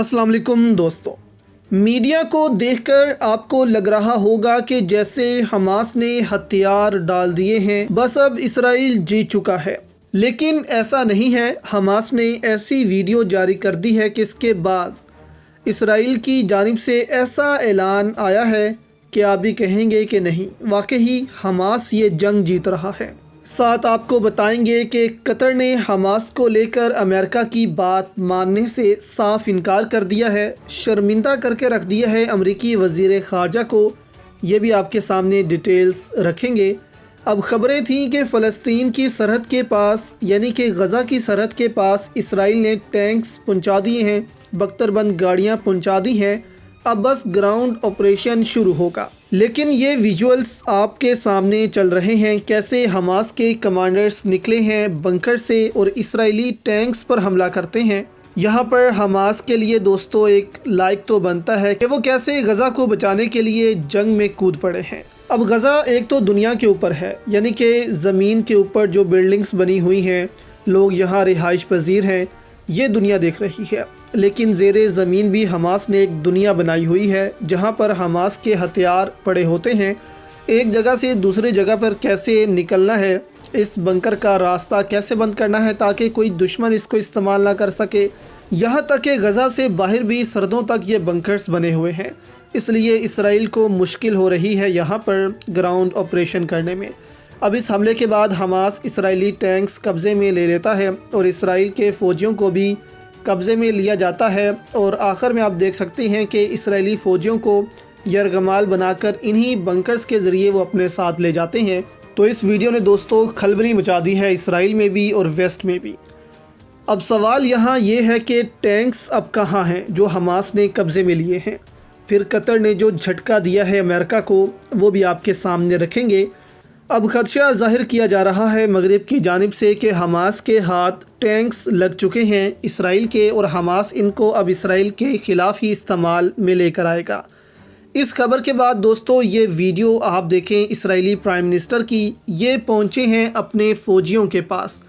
अस्सलाम वालेकुम दोस्तों, मीडिया को देखकर आपको लग रहा होगा कि जैसे हमास ने हथियार डाल दिए हैं, बस अब इसराइल जीत चुका है। लेकिन ऐसा नहीं है। हमास ने ऐसी वीडियो जारी कर दी है कि इसके बाद इसराइल की जानिब से ऐसा ऐलान आया है कि आप भी कहेंगे कि नहीं, वाकई हमास ये जंग जीत रहा है। साथ आपको बताएंगे कि कतर ने हमास को लेकर अमेरिका की बात मानने से साफ इनकार कर दिया है, शर्मिंदा करके रख दिया है अमरीकी वज़ीर ख़ारजा को। ये भी आपके सामने डिटेल्स रखेंगे। अब खबरें थीं कि फ़लस्तीन की सरहद के पास यानी कि गज़ा की सरहद के पास इसराइल ने टैंक्स पहुंचा दिए हैं, बख्तरबंद गाड़ियां पहुंचा दी हैं। अब बस ग्राउंड ऑपरेशन शुरू होगा। लेकिन ये विजुअल्स आपके सामने चल रहे हैं, कैसे हमास के कमांडर्स निकले हैं बंकर से और इसराइली टैंक्स पर हमला करते हैं। यहाँ पर हमास के लिए दोस्तों एक लाइक तो बनता है कि वो कैसे गज़ा को बचाने के लिए जंग में कूद पड़े हैं। अब गज़ा एक तो दुनिया के ऊपर है, यानी कि ज़मीन के ऊपर जो बिल्डिंग्स बनी हुई हैं, लोग यहाँ रिहाइश पजीर हैं, ये दुनिया देख रही है। लेकिन ज़ेरे ज़मीन भी हमास ने एक दुनिया बनाई हुई है जहाँ पर हमास के हथियार पड़े होते हैं। एक जगह से दूसरी जगह पर कैसे निकलना है, इस बंकर का रास्ता कैसे बंद करना है ताकि कोई दुश्मन इसको इस्तेमाल ना कर सके। यहाँ तक कि गज़ा से बाहर भी सरहदों तक ये बंकर्स बने हुए हैं, इसलिए इसराइल को मुश्किल हो रही है यहाँ पर ग्राउंड ऑपरेशन करने में। अब इस हमले के बाद हमास इसराइली टैंक्स कब्ज़े में ले लेता है और इसराइल के फ़ौजियों को भी कब्ज़े में लिया जाता है। और आखिर में आप देख सकते हैं कि इसराइली फ़ौजियों को यरगमाल बनाकर इन्हीं बंकर्स के ज़रिए वो अपने साथ ले जाते हैं। तो इस वीडियो ने दोस्तों खलबली मचा दी है इसराइल में भी और वेस्ट में भी। अब सवाल यहाँ ये है कि टैंक्स अब कहाँ हैं जो हमास ने कब्ज़े में लिए हैं। फिर कतर ने जो झटका दिया है अमेरिका को, वो भी आपके सामने रखेंगे। अब खदशा ज़ाहिर किया जा रहा है मगरिब की जानिब से कि हमास के हाथ टैंक्स लग चुके हैं इसराइल के, और हमास इनको अब इसराइल के ख़िलाफ़ ही इस्तेमाल में लेकर आएगा। इस खबर के बाद दोस्तों ये वीडियो आप देखें इसराइली प्राइम मिनिस्टर की, ये पहुंचे हैं अपने फ़ौजियों के पास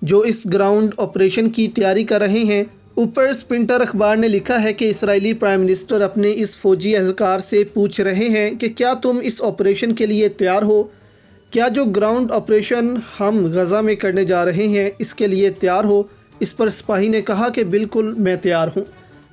जो इस ग्राउंड ऑपरेशन की तैयारी कर रहे हैं। ऊपर स्प्रिंटर अखबार ने लिखा है कि इसराइली प्राइम मिनिस्टर अपने इस फ़ौजी एहलकार से पूछ रहे हैं कि क्या तुम इस ऑपरेशन के लिए तैयार हो, क्या जो ग्राउंड ऑपरेशन हम गज़ा में करने जा रहे हैं इसके लिए तैयार हो। इस पर सिपाही ने कहा कि बिल्कुल मैं तैयार हूं।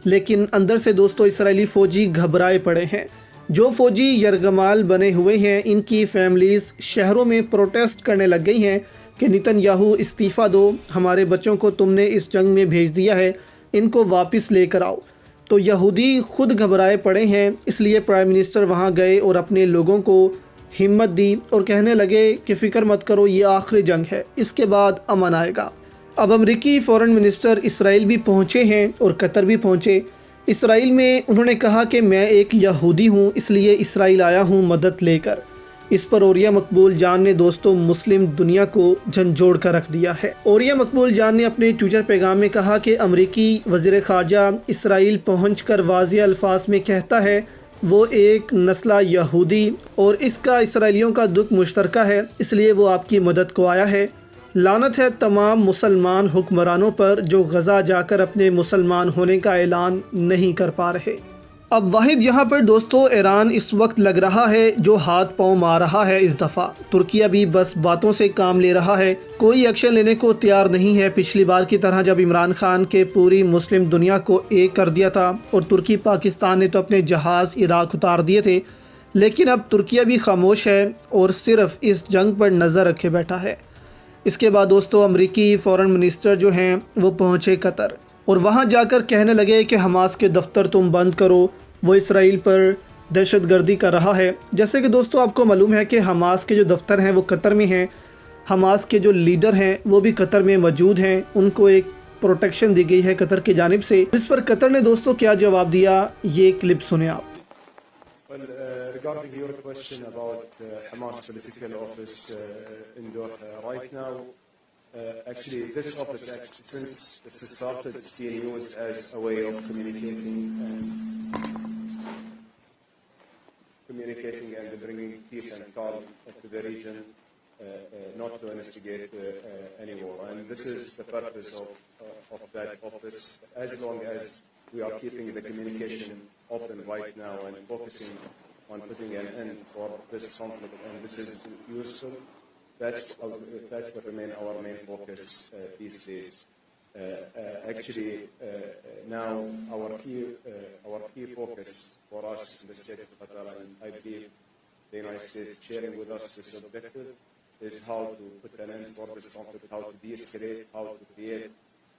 लेकिन अंदर से दोस्तों इसराइली फ़ौजी घबराए पड़े हैं। जो फ़ौजी यरगमाल बने हुए हैं, इनकी फैमिलीज़ शहरों में प्रोटेस्ट करने लग गई हैं कि नेतन्याहू इस्तीफ़ा दो, हमारे बच्चों को तुमने इस जंग में भेज दिया है, इनको वापस लेकर आओ। तो यहूदी खुद घबराए पड़े हैं, इसलिए प्राइम मिनिस्टर वहाँ गए और अपने लोगों को हिम्मत दी और कहने लगे कि फ़िक्र मत करो, ये आखिरी जंग है, इसके बाद अमन आएगा। अब अमरीकी फ़ॉरेन मिनिस्टर इसराइल भी पहुँचे हैं और कतर भी पहुँचे। इसराइल में उन्होंने कहा कि मैं एक यहूदी हूँ, इसलिए इसराइल आया हूँ मदद लेकर। इस पर ओरिया मकबूल जान ने दोस्तों मुस्लिम दुनिया को झंझोड़ कर रख दिया है। ओरिया मकबूल जान ने अपने ट्विटर पैगाम में कहा कि अमरीकी वज़ीर ख़ारजा इसराइल पहुँच कर वाज़ेह अल्फाज में कहता है वो एक नस्ला यहूदी और इसका इसराइलियों का दुख मुश्तरका है, इसलिए वो आपकी मदद को आया है। लानत है तमाम मुसलमान हुक्मरानों पर जो गज़ा जाकर अपने मुसलमान होने का ऐलान नहीं कर पा रहे। अब वाहिद यहाँ पर दोस्तों ईरान इस वक्त लग रहा है जो हाथ पांव मार रहा है। इस दफ़ा तुर्किया भी बस बातों से काम ले रहा है, कोई एक्शन लेने को तैयार नहीं है। पिछली बार की तरह जब इमरान खान के पूरी मुस्लिम दुनिया को एक कर दिया था और तुर्की पाकिस्तान ने तो अपने जहाज़ इराक़ उतार दिए थे, लेकिन अब तुर्किया भी खामोश है और सिर्फ इस जंग पर नज़र रखे बैठा है। इसके बाद दोस्तों अमरीकी फ़ॉरेन मिनिस्टर जो हैं वो पहुँचे कतर और वहाँ जाकर कहने लगे कि हमास के दफ्तर तुम बंद करो, वो इसराइल पर दहशतगर्दी कर रहा है। जैसे कि दोस्तों आपको मालूम है कि हमास के जो दफ्तर हैं वो कतर में हैं, हमास के जो लीडर हैं वो भी कतर में मौजूद हैं, उनको एक प्रोटेक्शन दी गई है कतर की जानिब से। इस पर कतर ने दोस्तों क्या जवाब दिया, ये क्लिप सुने आप। Regarding your question about Hamas political office in Doha, right now, actually this office, since it started, it's being used as a way of communicating and bringing peace and calm to the region, not to instigate any war. And this is the purpose of that office, as long as we are keeping the communication open right now and focusing on putting an end for this conflict, and this is useful. That will remain our main focus these days. Now our key focus for us in the state of Qatar, and I believe the United States sharing with us this objective, is how to put an end for this conflict, how to de-escalate, how to create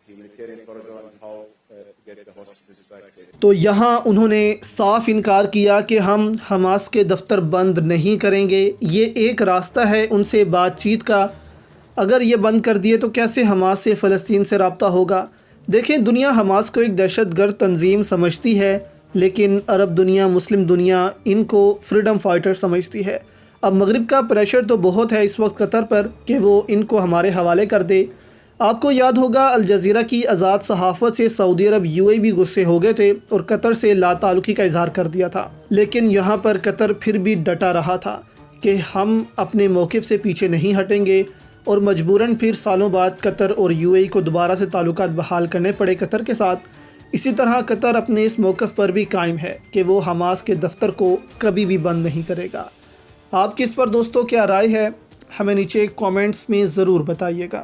humanitarian corridor, and how to get the hostages back safe. تو یہاں انہوں نے صاف انکار کیا کہ ہم Hamas کے دفتر بند نہیں کریں گے. یہ ایک راستہ ہے ان سے بات چیت کا. اگر یہ بند کر دیے تو کیسے حماس سے فلسطین سے رابطہ ہوگا؟ دیکھیں، دنیا حماس کو ایک دہشت گرد تنظیم سمجھتی ہے، لیکن عرب دنیا، مسلم دنیا ان کو فریڈم فائٹر سمجھتی ہے. اب مغرب کا پریشر تو بہت ہے اس وقت قطر پر کہ وہ ان کو ہمارے حوالے کر دے. آپ کو یاد ہوگا الجزیرہ کی آزاد صحافت سے سعودی عرب UAE بھی غصے ہو گئے تھے اور قطر سے لا تعلقی کا اظہار کر دیا تھا. لیکن یہاں پر قطر پھر بھی ڈٹا رہا تھا کہ ہم اپنے موقف سے پیچھے نہیں ہٹیں گے، اور مجبوراً پھر سالوں بعد قطر اور UAE کو دوبارہ سے تعلقات بحال کرنے پڑے قطر کے ساتھ. اسی طرح قطر اپنے اس موقف پر بھی قائم ہے کہ وہ حماس کے دفتر کو کبھی بھی بند نہیں کرے گا. آپ کی اس پر دوستوں کیا رائے ہے؟ ہمیں نیچے کامنٹس میں ضرور بتائیے گا.